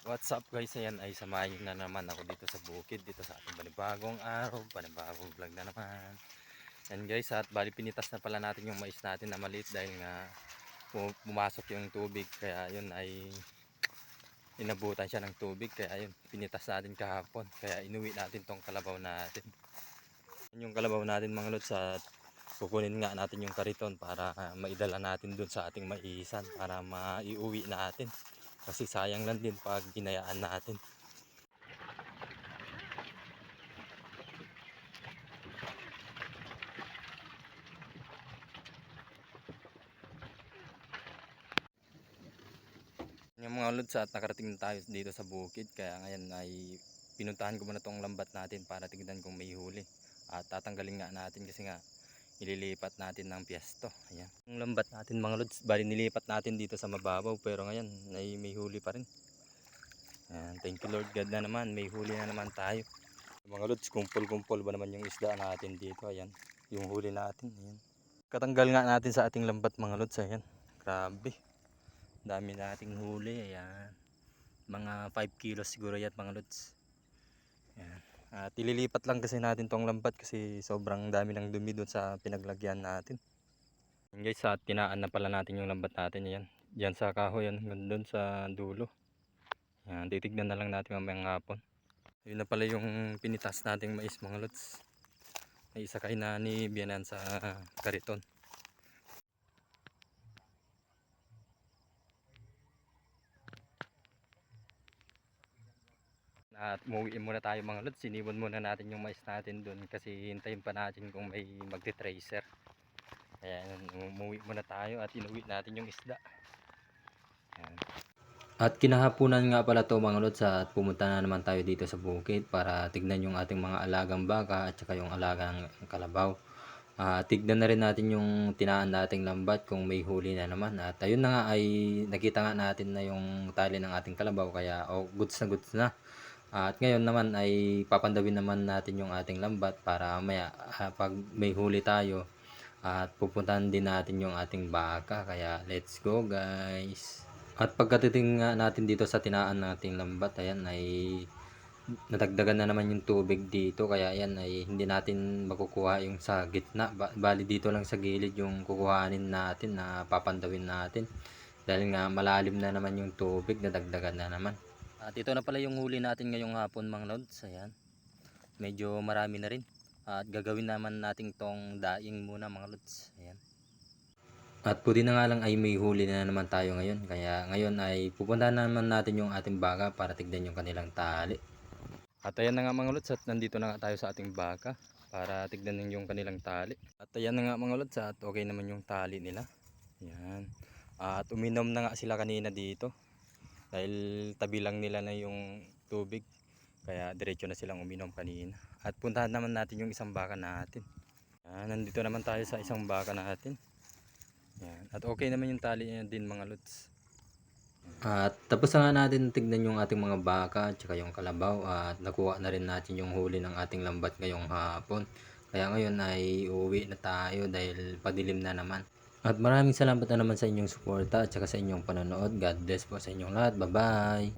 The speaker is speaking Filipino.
What's up guys, ayan ay samahin na naman ako dito sa bukid, dito sa ating panibagong araw, panibagong vlog na naman. And guys, at bali pinitas na pala natin yung mais natin na maliit dahil nga pumasok yung tubig, kaya yun ay inabutan siya ng tubig, kaya yun pinitas natin kahapon, kaya inuwi natin tong kalabaw natin. Yung kalabaw natin mga lods, at kukunin nga natin yung kariton para maidala natin dun sa ating maisan para maiuwi natin. Kasi sayang lang din pag ginayaan natin. Yung mga lods, at nakarating na tayo dito sa bukid, kaya ngayon ay pinuntahan ko muna tong lambat natin para tignan kung may huli. At tatanggalin nga natin kasi nga ililipat natin ng piesto. Ayan. Yung lambat natin mga lods, bali nilipat natin dito sa mababaw, pero ngayon ay may huli pa rin. Ayan, thank you Lord God na naman, may huli na naman tayo. Mga lods, kumpol-kumpol ba naman yung isda natin dito. Ayan, yung huli natin. Ayan. Katanggal nga natin sa ating lambat mga lods. Ayan, grabe. Dami nating huli. Ayan, mga 5 kilos siguro yan mga lods. Ayan. At ililipat lang kasi natin tong lambat kasi sobrang dami ng dumi doon sa pinaglagyan natin. Ayan guys, at tinaan na pala natin yung lambat natin. Ayan, dyan sa kahoy, yan, doon sa dulo. Ayan, titignan na lang natin mamayang hapon. Yun na pala yung pinitas nating mais mga lods. Ay isakay na ni Bianan sa kariton. At umuwi muna tayo mga lods. Siniwan muna natin yung mais natin dun kasi hintayin pa natin kung may magti-tracer. Kaya umuwi muna tayo at inuwi natin yung isda. Ayan. At kinahaponan nga pala to mga lods, at pumunta na naman tayo dito sa bukid para tignan yung ating mga alagang baka at saka yung alagang kalabaw. Tignan na rin natin yung tinaan nating lambat kung may huli na naman. At ayun na nga, ay nakita nga natin na yung tali ng ating kalabaw, kaya goods na goods na. At ngayon naman ay papandawin naman natin yung ating lambat para maya pag may huli tayo at pupuntahan din natin yung ating baka. Kaya let's go guys. At pagkatiting nga natin dito sa tinaan nating lambat, ayan ay nadagdagan na naman yung tubig dito, kaya ayan ay hindi natin makukuha yung sa gitna. Bali dito lang sa gilid yung kukuhanin natin na papandawin natin dahil nga malalim na naman yung tubig, nadagdagan na naman. At ito na pala yung huli natin ngayong hapon mga lods. Ayan, medyo marami na rin, at gagawin naman natin tong daing muna mga lods. Ayan. At pwede na nga lang ay may huli na naman tayo ngayon, kaya ngayon ay pupuntahan naman natin yung ating baka para tignan yung kanilang tali. At ayan na nga mga lods, at nandito na nga tayo sa ating baka para tignan yung kanilang tali. At ayan na nga mga lods, at okay naman yung tali nila. Ayan. At uminom na nga sila kanina dito dahil tabi lang nila na yung tubig, kaya diretso na silang uminom kanina. At puntahan naman natin yung isang baka natin. Ayan, nandito naman tayo sa isang baka natin. Ayan. At okay naman yung tali niya din mga lods. At tapos na nga natin tignan yung ating mga baka at saka yung kalabaw, at nakuha na rin natin yung huli ng ating lambat ngayong hapon. Kaya ngayon ay uuwi na tayo dahil padilim na naman. At maraming salamat na naman sa inyong suporta at saka sa inyong panonood. God bless po sa inyong lahat. Bye bye!